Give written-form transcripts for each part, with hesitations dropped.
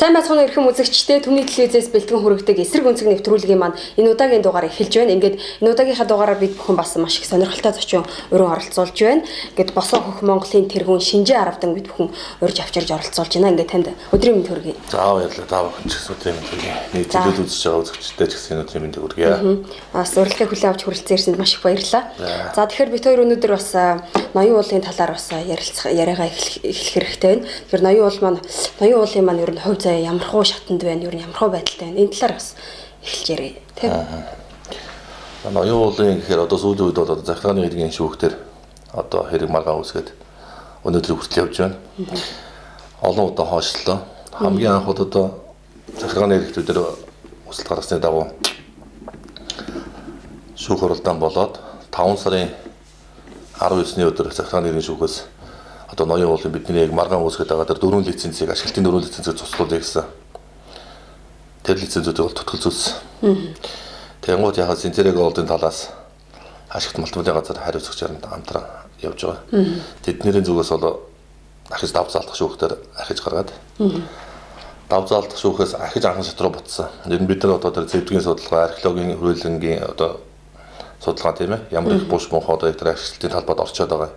Сайн бацхан эрхэм үзэгчдээ Түмний телевизээс бэлтгэн хүргэдэг эсрэг өнцөг нэвтрүүлгийн маань энэ удаагийн дугаар эхэлж байна. Ингээд энэ удаагийнхаа дугаараар бид бүхэн бас маш их сонирхолтой зочин өрөө оролцуулж байна. Ингээд босоо хөх Монголын тэргүүн Шинжээ Аравдан бид бүхэн урьж авчирж оролцуулж байна. Ингээд танд өдрийн мэнд хүргэе. За баярлалаа. Та бүхэн ч гэсэн өдрийн мэнд хүргэе. Нэг телевиз үзэж байгаа үзэгчдээ ч гэсэн өдрийн мэнд хүргэе. Бас урилгыг хүлээн авч хүрэлцэн ирсэнд маш их баярлалаа. За тэгэхээр бид хоёр өнөөдөр бас ноён уулын талаар бас яриагаа эхлэх хэрэгтэй байна. Тэгэхээр ноён уулын маань ер нь хувь заяа ямар хуу шатанд байна, ер нь ямар хуу байдалтай байна. Энэ талаар бас эхэлж ярив. Тийм. Ноён уулын гэхээр одоо сүүлийн үед бол захиргааны иргэн шүүхтэр одоо хэрэг маргаан үсгээд өнөөдөр хүртэл явж байна. Олон удаа хоошлоо. Хамгийн анх одоо захиргааны иргэдүүдээр үсэлт гаргасны дагуу шүүх хуралдаан болоод 5 сарын 19-ний өдөр захиргааны иргэн шүүхээс одоо ноён уулын бидний яг маргаан үсгээд байгаа дээр 4 лицензийг ашиглалтын 4 лицензийг цуцлуулъя гэсэн. Тэр лицензүүдийг бол тутгал зүйлсэн. Тэнгууд яхаа Синтерэг голдын талаас ашигт малтмын газар хариуцагчаар хамтран явж байгаа. Тэдний зүгээс бол ахиж давж заалдах шүүхтэр ахиж гаргаад. Давж заалдах шүүхээс ахиж анхан шат руу бутсан. Энэ бид нар одоо тэр зэвдгийн судалгаа, археологийн хүрээлэнгийн одоо судалгаа тийм ээ. Ямар их буш мөнх одоо тэр ашиглалтын талбайд орчоод байгаа.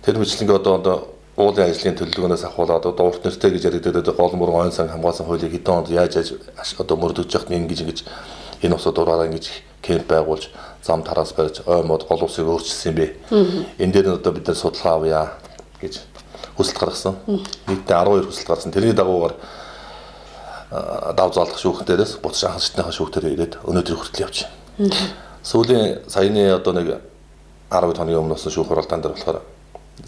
Тэр мэтлэнгээ одоо уулын ажлын төлөвлөгөөнөөс ахуулаад одоо урт нэртэй гэж яригдээд гол мөрөн ойн сан хамгаалсан хуулийг хэдэн онд яаж одоо мөрдөгж яхад ингэж энэ усууд ураараа ингэж кемп байгуулж зам тараас барьж ой мод гол усыг өөрчилсөн юм бэ. Энэ дээр одоо бид нар судалгаа авъя гэж хүсэлт гаргасан. Нийтдээ 12 хүсэлт гаргасан. Тэрний дагуугаар давж заалдах шүүхэн дээрээс буцаж анхан шатныхаа шүүхтэр ирээд өнөөдөр хүртэл явж байна. Сүүлийн саяны одоо нэг 10 хоногийн өмнөөс шүүх хуралдаан дээр болохоор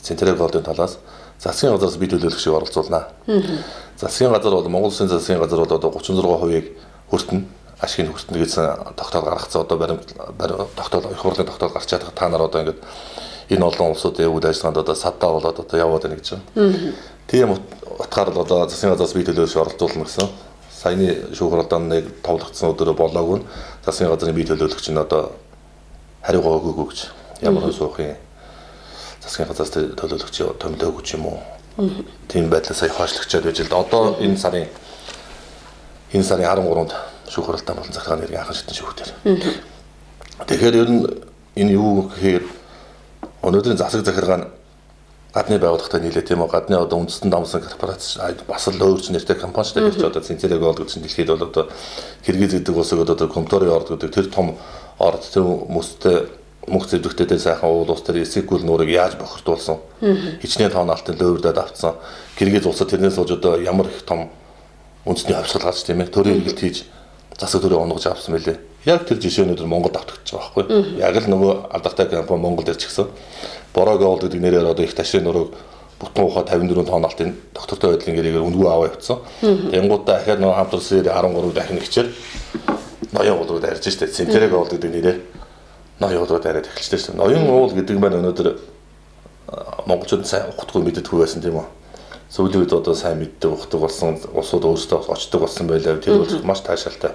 Централ голдын талаас засгийн газараас бие төлөөлөгчийг оролцуулнаа. Засгийн газар бол Монгол Улсын засгийн газар бол одоо 36% хүртэнэ. Ашигын хүртэнэ гэсэн тогтоол гаргацсан. Одоо тогтоол их хурлын тогтоол гарч чадах та нар одоо ингээд энэ олон улсуудын үйл ажиллагаанд одоо саддаа болоод одоо яваад байна гэж байна. Тийм утгаар л одоо засгийн газараас бие төлөөлөгч оролцуулна гэсэн. Саяны шүүх хуралдааныг товлогдсон өдөр болоогүй нь засгийн газрын бие төлөөлөгч нь одоо хариугаа өгөөгүй гэж ямар суух юм. Засгийн газраас төлөөлөгч томдоогүй ч юм уу. Тийм байдлаар сая хойшлогчод байж л одоо энэ сарын 13-нд шүүх хуралдаан болон захиргааны иргэн анхан шатны шүүхтэр. Тэгэхээр ер нь энэ юу гэхээр өнөөдрийн засаг захиргаа нь гадны байгууллагатай нийлээ тийм үү. Гадны одоо үндэстэн дамсан корпорац бас л өөрч нэртэй компанитай гэж одоо Центрэг голд гэсэн дэлхийд бол одоо Киргиз гэдэг улсыг одоо компьютерийн орд гэдэг тэр том орд тэр хүмүүстэй мөнх зэвдэгтэй дээр сайхан уул ус тэр эсэггүй нуурыг яаж бохирдуулсан. Хичнээн тооналтын лөөврдөд авцсан. Киргиз улсад тэрнээс болж одоо ямар их том үндэсний хавьсгал гарч тийм ээ. Төрийн эргэлт хийж засаг төрөө онгож авсан мөлий. Яг тэр жишээнүүд нь Монголд автагдчих байгаа байхгүй. Яг л нөгөө алдартай компани Монголд ирчихсэн. Бороо голд гэдэг нэрээр одоо их ташрын нурыг бүтэн ухаа 54 тооналтын доктортой байдлын гэрээгээр үнгүү аваа явцсан. Тэнгуудаа ахаар нөгөө хамтрсан 13 дахин ихчээр ноён уулууд арьж штэ. Центрэг голд гэдэг нэрээр ноён уулууд арайд эхэлжтэй шүү. Ноён уул гэдэг маань өнөөдөр монголчууд сайн ухтгүй мэддэггүй байсан тийм үү. Сүүлийн үед одоо сайн мэддэг ухдаг болсон улсууд өөрсдөө очдог болсон байлаа. Тэр бол маш таашаалтай.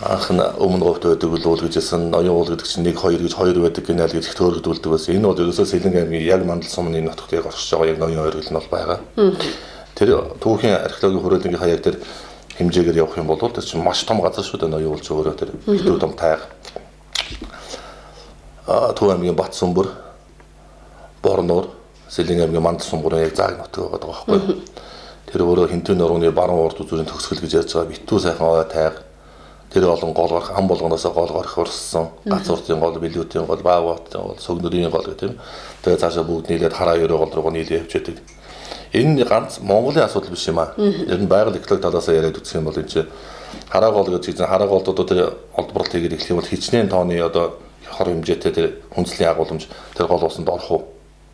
Анх нь өмнө говьд байдаг уул гэжсэн ноён уул гэдэг чинь 1 2 гэж 2 байдаг гинэ л гэж их төөрөгдүүлдэг байсан. Энэ бол ерөөсөө Сэлэн аймгийн яг мандал сумны нутагт яг оршиж байгаа яг ноён 2 гэл нь бол байгаа. Тэр түүхийн археологийн хүрээлэнгийн хаяг дээр хэмжээгээр явах юм бол тэр чинь маш том газар шүү дээ ноён уул ч өөрөө тэр илүү том тайга. Төв аймгийн Батсүмбэр, Борнуур, Сэлэн аймгийн Мандал сумбурын яг зааг нутаг байгаа байхгүй. Тэр өөрөө хинтэн нурууны баруун урд үзүүрийн төгсгөл гэж ярьж байгаа. Битүү сайхан ой тайга. Тэр олон гол гарах ам болгоноосоо гол гарах урссан. Гацууртын гол, билүүтийн гол, баагуутын гол, сөгнөрийн гол гэх юм. Тэгээ цаашаа бүгд нийлээд хараа ерөө гол руу нийлээ явж байдаг. Энэ ганц Монголын асуудал биш юм аа. Ер нь байгаль экологи талаас яриад үзэх юм бол энэ чинь хараа гол гэж чинь хараа голд одоо тэр олдборлт хийгээд эхлэх юм бол хичнээн тооны одоо хор хэмжээтэй тэр хүнслийн агуулмж тэр гол усанд орох уу?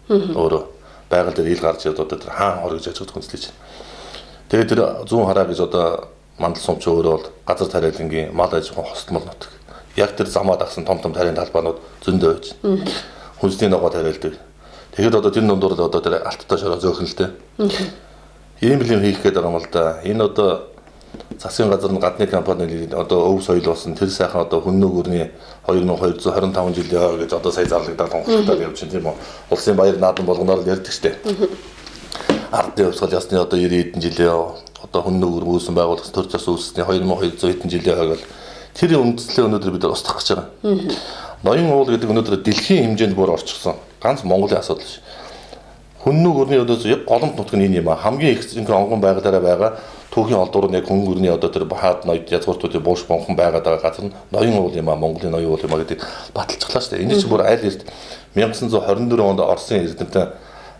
Өөрөө байгаль дээр ил гарч одоо тэр хаан хор гэж ажигддаг хүнслэж. Тэгээд тэр зүүн хараа гэж одоо мандал сумч өөрөө бол газар тариалангийн мал аж ахуйн хостмол нутаг. Яг тэр замаа дагсан том тарийн талбаанууд зөндөө байж. Хүнсний ногоо тариалдаг. Тэгэхээр одоо тэр дундуур одоо тэр алттай шороо зөөхөн л дээ. Ийм юм хийх гээд байгаа юм л да. Энэ одоо засгийн газар нь гадны компани одоо өв соёл болсон тэр сайхан одоо хүн нүгүрний 2225 жилийн гэж одоо сая зарлагдаад тонхолтоод явж байна тийм үү. Улсын баяр наадам болгоноор л ярьдаг штеп. Ардын хувьсгал ясны одоо 90 хэдэн жилийн одоо хүн нүгүр үүсэн байгууллагын төр зас үүссний 2200 хэдэн жилийн хойгол тэр үндслээ өнөөдөр бид устгах гэж байгаа. Ноён уул гэдэг өнөөдөр дэлхийн хэмжээнд бүр орчихсон. Ганц Монголын асуудал ш. Хүн нүгүрний өнөөдөр голомт нутг нь энэ юм а. Хамгийн их онгон байгалаараа байгаа түүхийн олдвор нь яг хүн гүрний одоо тэр бахад ноёд язгууртуудын бууш бонхон байгаад байгаа газар нь ноён уул юм а. Монголын ноён уул юм а гэдэг баталцглаа шүү дээ. Энэ чинь бүр аль эрт 1924 онд Оросын эрдэмтэн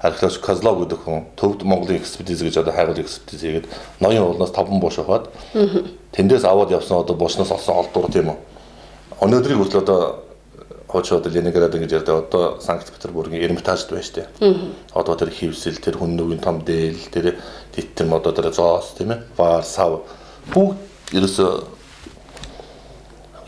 археолог Козлов гэдэг хүн төвд Монголын экспедиц гэж одоо хайгуул экспедиц хийгээд ноён уулнаас 5 бууш аваад тэндээс аваад явсан одоо буушнаас олсон олдвор тийм үү. Өнөөдрийг хүртэл одоо хойч одоо Ленинград гэж ярьдаг одоо Санкт-Петербургийн Эрмитажд байна шүү дээ. Одоо тэр хивсэл тэр хүн нүгийн том дээл тэр титэм одоо тэр зоос тийм ээ. Вар сав бүгд ерөөсөө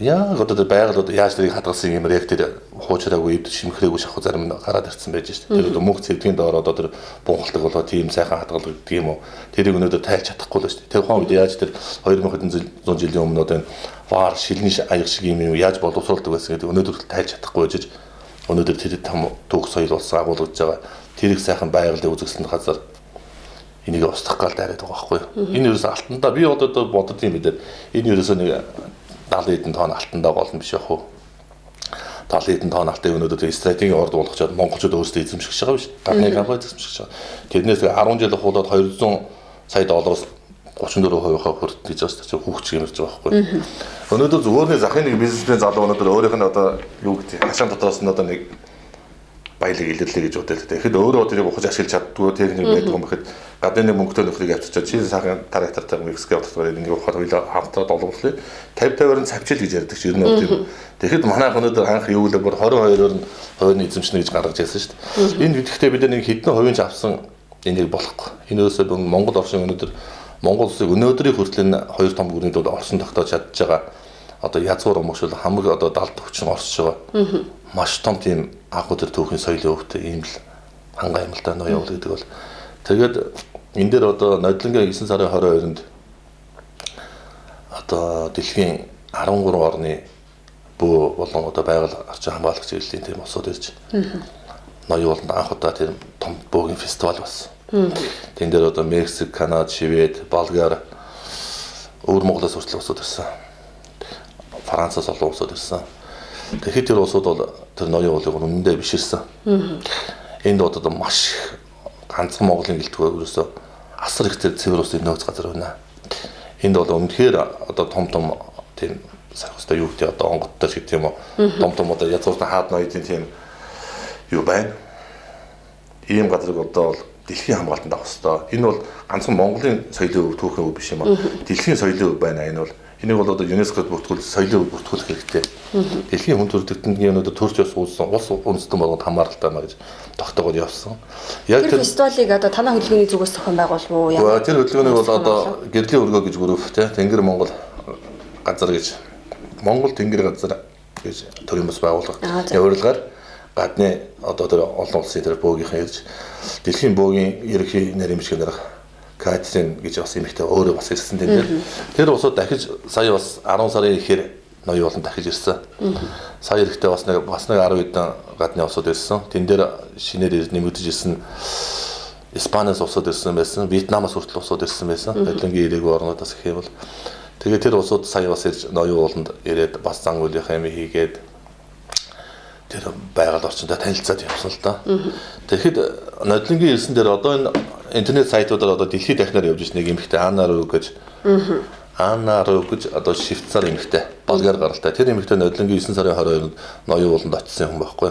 яа одоо тэр байгаль одоо яаж тэрийг хадгалсан юм яг тэр хуучраагүй шимхрээгүй шахуу зарим нь гараад ирсэн байж шүү дээ. Тэр одоо мөнх цэвдгийн доор одоо тэр бунхалтаг болоо тийм сайхан хадгалдаг юм уу. Тэрийг өнөөдөр тайлж чадахгүй л шүү дээ. Тэрхон үед яаж тэр 2100 жилийн өмнө одоо энэ вар шилний аяг шиг юм яаж боловсруулдаг байсан гэдэг өнөөдөр тайлж чадахгүй байж өнөөдөр тэр том түүх соёл болсон агуулгаж байгаа. Тэрийг сайхан байгалыг үзэгсэлэн газар энийг устгах гал дайраад байгаа байхгүй юу. Энэ ерөөсөө алтандаа би одоо бодод юм бидээ. Энэ ерөөсөө нэг 70 хэдэн тонн алтандаа болно биш яах вэ? 70 хэдэн тонн алтыг өнөөдөр стратегийн орд болгочоод монголчууд өөрсдөө эзэмшиж байгаа биш. Гадны компани эзэмшиж байгаа. Тэрнээс 10 жил хуулаад 200 сая доллараас 34% хүрэх гэж байна ч хүүхч гэмэрч байгаа байхгүй. Өнөөдөр зөвхөн захын нэг бизнесмен залуу өнөөдөр өөрийнх нь одоо юу гэдэг хашаан дотроос нь одоо нэг баялаг илэрлээ гэж боддог. Тэгэхэд өөрөө тэрийг ухаж ашиглаж чаддгүй тэр нэг байдаг юм гэхэд гадны нэг мөнгөтэй нөхрийг авчирчаад чи сайхан трактортай Мексик авчихдаг нэг ухаад хоёлаа хамтраад олгорлоо 50-50-аар цавчил гэж ярьдаг чи ер нь тийм. Тэгэхэд манайх өнөөдөр анх юу л бүр 22-оор нь хувийн эзэмшнэ гэж гаргаж ирсэн шүү дээ. Энэ гэхдээ бид нэг хэдэн хувийн ч авсан энийг болохгүй. Энэ өсөө Монгол оршин өнөөдөр Монгол улсыг өнөөдрийн хүртэл энэ хоёр том гүрний дууд орсон тогтоож чадж байгаа. Одоо язгуур өмгшүүл хамаг одоо далд хүчин орсож байгаа. Маш том тийм агуу төр түүхийн соёлын өвтэй ийм л хангай юм л та ноён уул гэдэг бол. Тэгээд энэ дээр одоо нодлонгийн 9 сарын 22-нд одоо дэлхийн 13 орны бөө болон одоо байгаль орчин хамгаалагч хэллийн тийм усууд ирж. Ноён ууланд анх удаа тийм том бөөгийн фестивал болсон. Тэн дээр одоо Мексик, Канада, Швед, Болгар, өвөр Монголоос хүртэл усууд ирсэн. Францаас олон улсууд ирсэн. Тэгэхээр тэр улсууд бол тэр ноён уулыг үнэндээ биширсэн. Энд одоо маш ганцхан Монголын гэлтгөө ерөөсөө асар их тэр цэвэр усын нөөц газар байна. Энд бол үнэхээр одоо том тийм сархстай юу гэдэг одоо онгодтой шиг тийм үү. Том одоо язгууртан хаад ноёдын тийм юу байна. Ийм газрыг одоо дэлхийн хамгаалтанд авах хэрэгтэй. Энэ бол ганцхан Монголын соёлын өв түүхэн өв биш юм аа. Дэлхийн соёлын өв байна энэ бол. Энийг бол одоо ЮНЕСКОд бүртгүүл соёлын өв бүртгүүлэх хэрэгтэй. Дэлхийн хүн төрөлхтөнд өнөөдөр төрч ус уулсан улс үндэстэн болгонд хамааралтай маа гэж тогтоогод явсан. Яг тэр фестивалыг одоо танай хөдөлгөөний зүгээс зохион байгуулв уу? Тэр хөдөлгөөнийг бол одоо гэрлийн өргөө гэж бүрөв те Тэнгэр Монгол газар гэж Монгол Тэнгэр газар гэж төрийн бас байгууллага явуулгаар гадны одоо тэр олон улсын тэр бөөгийнхэн ирж дэлхийн бөөгийн ерөнхий нарийн бичгээр Катрин гэж бас эмэгтэй өөрөө бас ирсэн тийм дээр. Тэр улсууд дахиж сая бас 10 сарын ихээр ноён ууланд дахиж ирсэн. Сая эрэхтэй бас нэг 10 хэдэн гадны улсууд ирсэн. Тэн дээр шинээр нэмэгдэж ирсэн Испаниас улсууд ирсэн байсан, Вьетнамаас хүртэл улсууд ирсэн байсан. Бодлонгийн ирээгүй орнуудаас их юм бол. Тэгээд тэр улсууд сая бас ирж ноён ууланд ирээд бас зан үйлийнхээ юм хийгээд тэр байгаль орчиндөө танилцаад явсан л да. Тэгэхэд нодлонгийн ирсэн дээр одоо энэ интернет сайтуудаар одоо дэлхийд дахнаар явж ирсэн нэг эмэгтэй Анна Руг гэж одоо Швейцар эмэгтэй Болгар гаралтай. Тэр эмэгтэй нодлонгийн 9 сарын 22-нд ноён ууланд очсон хүн байхгүй.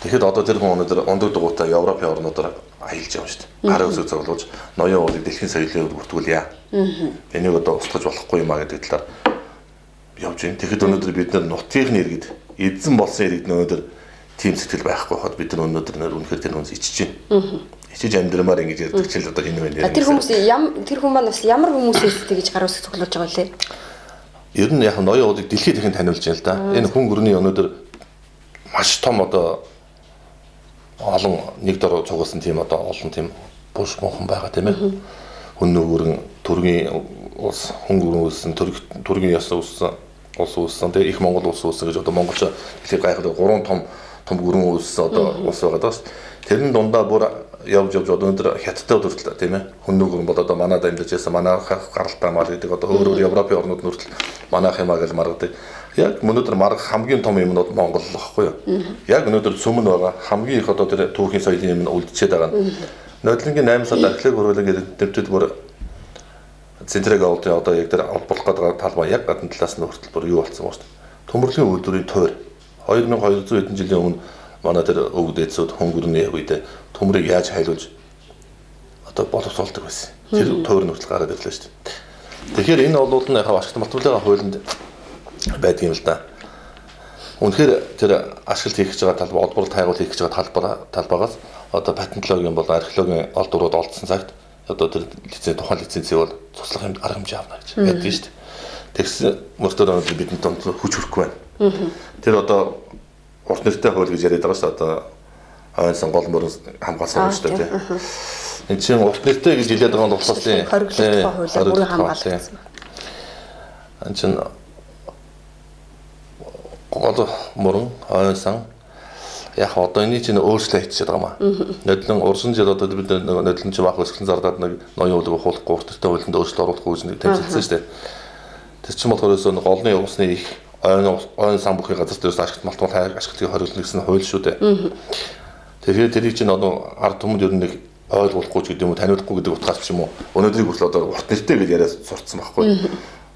Тэгэхэд одоо тэр хүн өнөөдөр ондог дугуйтай Европын орнуудаар аялж явна шүү дээ. Гарын үсэг цуглуулж ноён уулыг дэлхийн соёлын өвд бүртгүүлье. Энийг одоо устгаж болохгүй юм а гэдэг талаар явж байна. Тэгэхэд өнөөдөр бид нар нутгийн иргэд эзэн болсон иргэд өнөөдөр тийм сэтгэл байхгүй хаад бид нар өнөөдөр үнэхээр тэр хүнс ичж байна. Ичж амьдрмаар ингэж ярьдаг ч л одоо энэ байна. Тэр хүн маань бас ямар хүмүүсээс тэгж гар үсэг цуглуулж байгаа вэ? Ер нь яг ноён уулыг дэлхийд дахин таниулж байна л да. Энэ хүн гүрний өнөөдөр маш том одоо олон нэг дор цугулсан тийм одоо олон тийм буш монхон байгаа тийм ээ. Хүн нөгөөрн төргийн улс хөнгөрөн үлсэн төргийн яс улсан улс улсан тэгээ их Монгол улс улсан гэж одоо монголч хэлэх гайхаад 3 том гүрэн улс одоо улс байгаа даа. Тэрний дундаа бүр явж одоо өнөөдөр хятадтай хүртэл тийм ээ хөнөөгөр бол одоо манайд амьдарч байсан манайх гаралтай мал гэдэг одоо өөр Европын орнууд нүртэл манайх юмаа гэж маргадаг. Яг өнөөдөр маргах хамгийн том юмнууд Монгол л багхгүй юу? Яг өнөөдөр цөмөн байгаа хамгийн их одоо тэр түүхийн соёлын юм үлдчихэд байгаа нь. Нодлонгийн 8 сард архлыг хөрвүүлэн гэдэг дэвтэд бүр центрэг авалтын одоо яг тэр олборлох гэдэг талбай яг гадна талаас нь хүртэл бүр юу болсон байна шүү дээ. Төмөрлөгийн үйлдвэрийн тойр 2200 хэдэн жилийн өмнө манай тэр өвөг дээдсүүд хөнгөрний үед төмрийг яаж хайлуулж одоо боловсруулдаг байсан. Тэр тойр нь хүртэл гараад ирлээ шүү дээ. Тэгэхээр энэ олууд нь яхаа ашигт малтруулгын хуулинд байдаг юм л да. Үнэхээр тэр ашиглалт хийх гэж байгаа талбай, олборлолт хайгуул хийх гэж байгаа талбайгаас одоо патентологийн бол археологийн олдврууд олдсон цагт одоо тэр тухайн лицензийг бол цуслах юм арга хэмжээ авна гэж ярьдэн шүү дээ. Тэгсэн мөртөө өнөөдөр бидэнд хүч хөрөхгүй байна. Тэр одоо урт нэртэй хууль гэж яриад байгаа шүү дээ. Одоо хойнсон гол мөрөн хамгаалсан шүү дээ. Энд чинь урт нэртэй гэж хэлээд байгаа нь болохоор тийм хориглолттой хуулиар бүрэн хамгаалсан. Энд чинь гол мөрөн хойнсон яг одоо энэ чинь өөрчлөлт хийчихэж байгаа юм. Нодлон урсан жил одоо бид нодлон чинь баг өсгөн зардаад нэг ноён уулыг хуулахгүй урттай хуулинд өөрчлөлт оруулахгүй гэж тэмцэлсэн шүү дээ. Тэр чинь болохоор голны усны их ойн сан бүхий газар дээрээс ашигт малтуул ашиглалтыг хориглоно гэсэн хууль шүү дээ. Тэгэхээр тэрийг чинь одоо ард түмэнд ер нь нэг ойлгуулахгүй ч гэдэг юм уу таниулахгүй гэдэг утгаас ч юм уу өнөөдрийг хүртэл одоо урт нэртэй гэж яриад сурцсан байхгүй.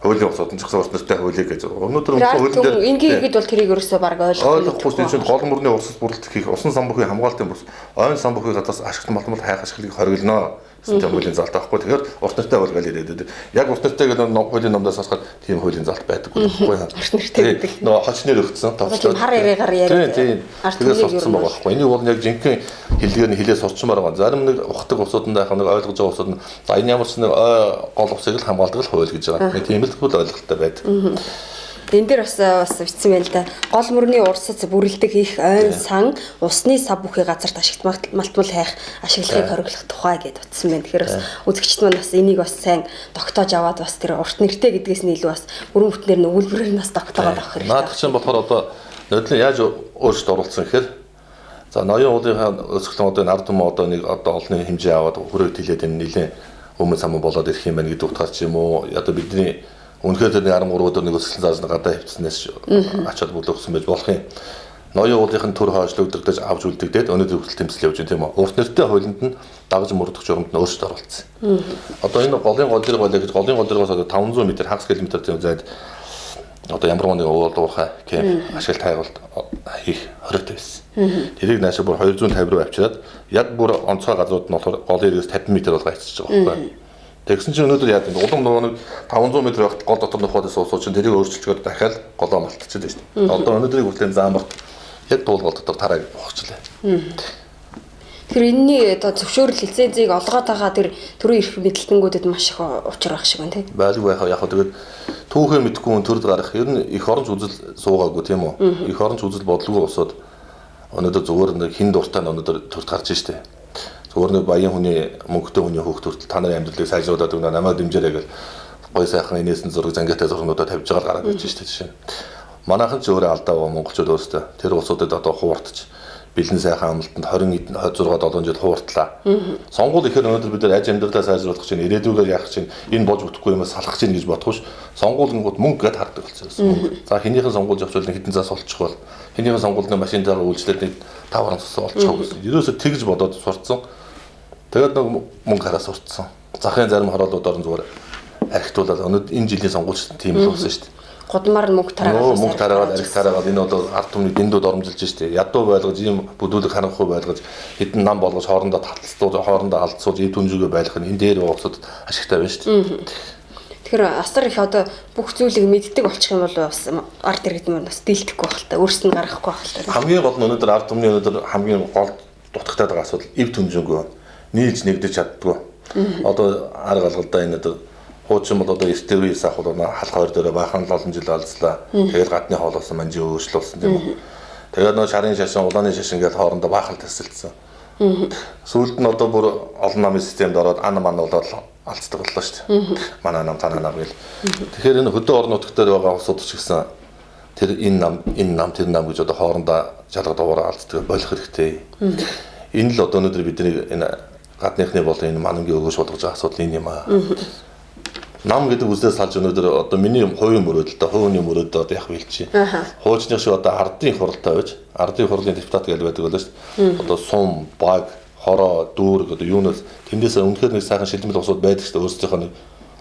Хуулийн усууд нь ч гэсэн урт нэртэй хуулийг гэж өнөөдөр хуулийн дээр ингийн ихэд бол тэрийг ерөөсөө баг ойлгохгүй чинь гол мөрний урсас бүрэлдэх хийх усан сан бүхий хамгаалтын бус ойн сан бүхий газраас ашигт малтуул хайх ашиглалтыг хориглоно гэсэн хуулийн залт байхгүй. Тэгэхээр урт нэртэй хууль гэж яриад. Яг урт нэртэй гэдэг нь хуулийн номдоос харахад тийм хуулийн залт байдаггүй байхгүй. Урт нэртэй гэдэг. Нөгөө хоч нэр өгсөн товчлоо. Хар яриагаар яриад. Тэгээд сурцсан байгаа байхгүй. Энийг бол яг жинхэнэ хэллэгээр нь хэлээ сурчмаар байгаа. Зарим нэг ухдаг усууданд яг нэг ойлгож байгаа усууд нь за энэ ямар ч нэг гол усыг л хамгаалдаг л хууль гэж байгаа. Тийм л хөл ойлголттой байдаг. Энд дээр бас бичсэн байл да. Гол мөрний урсац бүрэлдэх их ойн сан усны сав бүхий газарт ашигт малтмал хайх ашиглагыг хориглох тухай гэж утсан байна. Тэгэхээр бас үзэгчд маань бас энийг бас сайн тогтоож аваад бас тэр урт нэртэй гэдгээс нь илүү бас бүрэн бүтнээр нь өгүүлбэрээр нь бас тогтоогоод авах хэрэгтэй. Наадах чинь болохоор одоо нодлон яаж өөрчлөлт оруулсан гэхээр за ноён уулынхаа өсгөлөн одоо энэ ард түмэн одоо нэг одоо олонний хэмжээ аваад хүрээ тэлээд энэ нэлээд өмнө саман болоод ирэх юм байна гэдэг утгаар ч юм уу одоо бидний үнэхээр тэр 13 өдөр нэг өсгөлэн зааж гадаа хөвцснээс ачаад бүлэгсэн байж болох юм. Ноён уулынхын төр хойшлогдогдож авч үлдэгдээд өнөөдөр хүртэл тэмцэл явж байна тийм үү. Урт нэртэй хуулинд нь дагаж мөрдөх журамд нь өөрчлөлт оруулсан. Одоо энэ голын гол дэрэг гэж голын гол дэрэгээс одоо 500 м хагас километр тийм зайд одоо ямар нэг уул дуурхай кемп ашиглалт хайгуулт хийх хоригтой байсан. Тэрийг наашаа бүр 250 руу авчираад яг бүр онцгой газрууд нь болохоор голын дэрэгээс 50 м бол гайцчих байгаа байхгүй. Тэгсэн чинь өнөөдөр яа гэвэл улам нөгөө 500 м байхад гол дотор нөхөд сууцоо чинь тэрийг өөрчилчгээд дахиад голоо малтчихлаа шүү дээ. Одоо өнөөдрийг хүртэл зам багт яг дуул гол дотор тараа ухчлаа. Тэгэхээр энэний одоо зөвшөөрөл лицензийг олгоод байгаа тэр төрийн эрх мэдэлтэнгүүдэд маш их учир байх шиг байна тийм. Байлгүй байхаа яг тэгээд түүхээ мэдхгүй хүн төрд гарах ер нь их оронч үзэл суугаагүй тийм үү. Их оронч үзэл бодлого усууд өнөөдөр зүгээр нэг хин дуртай өнөөдөр төрд гарч штэ. Зүгээр нэг баян хүний мөнгөтэй хүний хөөхт хүртэл та нарын амьдралыг сайжруулад өгнө намайг дэмжээрэй гэл гой сайхан инээсэн зураг зангиатай зургнуудаа тавьж байгаа гараад байж штэ жишээ. Манайхан ч өөрөө алдаа байгаа монголчууд өөрсдөө тэр улсуудад одоо хууртаж бэлэн сайхан амлалтанд 26 7 жил хууртлаа. Сонгуул ихээр өнөөдөр бид нар аж амьдралаа сайжруулах чинь ирээдүйгээр яах чинь энэ болж бүтэхгүй юмас салах чинь гэж бодохш сонгуулингууд мөнгө гэд хардаг болсон. За хинийхэн сонгуульд явуул хэдэн заас олчих бол хинийхэн сонгуульд машинтайгаар үйлчлээд 5 цус олчих гэсэн. Ерөөсө тэгж бодоод сурцсан. Тэгээд нэг мөнгө хараа сурцсан. Захын зарим хороолуудаар нь зүгээр архитуулаад өнөөдөр энэ жилийн сонгуульч тийм л болсон шүү дээ. Гудмаар мөнгө тараагаад мөнгө тараагаад арх тараагаад энэ бол ард түмний дэндүүд оромжилж штэ. Ядуу байлгаж ийм бүдүүлэг харанхуй байлгаж хэдэн нам болгож хоорондоо таталцуулж хоорондоо алдцуулж эд түнжүүгээ байлгах нь энэ дээр уусууд ашигтай байна штэ. Тэгэхээр асар их одоо бүх зүйлийг мэддэг болчих юм бол бас ард иргэд нь бас дийлдэхгүй байх л та өөрсөнд гаргахгүй байх л та. Хамгийн гол нь өнөөдөр ард түмний өнөөдөр хамгийн гол дутагтай байгаа асуудал эв түнжэнгөө нийлж нэгдэж чаддгүй. Одоо арга алгалдаа энэ одоо хуучин бол одоо эртний сах бол халах хоёр дээр баахан олон жил алдлаа. Тэгээд гадны хоолоосон манжи өөрчлөлсөн тийм үү. Тэгээд нөө шарын шашин, улааны шашин гэж хоорондоо баахан тасалдсан. Сүүлд нь одоо бүр олон намын системд ороод ан ман болоод алддаг боллоо шүү дээ. Манай нам танаа нам гэл. Тэгэхээр энэ хөдөө орон нутгад байгаа улсууд ч гэсэн тэр энэ нам тэр нам гэж одоо хоорондоо жалгад дуурай алддаг болох хэрэгтэй. Энэ л одоо өнөөдөр бидний энэ гадныхны бол энэ манангийн өгөөж болгож байгаа асуудал энэ юм аа. Нам гэдэг үслээс салж өнөөдөр одоо миний хувийн мөрөөдөлтөй хувийн мөрөөдөө одоо яг хэлчихье. Хуучны шиг одоо ардын хуралтай байж ардын хурлын депутат гэж байдаг болоо шүү дээ. Одоо сум, баг, хороо, дүүрэг одоо юунаас тэндээс үнэхээр нэг сайхан шилмэл усууд байдаг шүү дээ. Өөрсдийнхөө нэг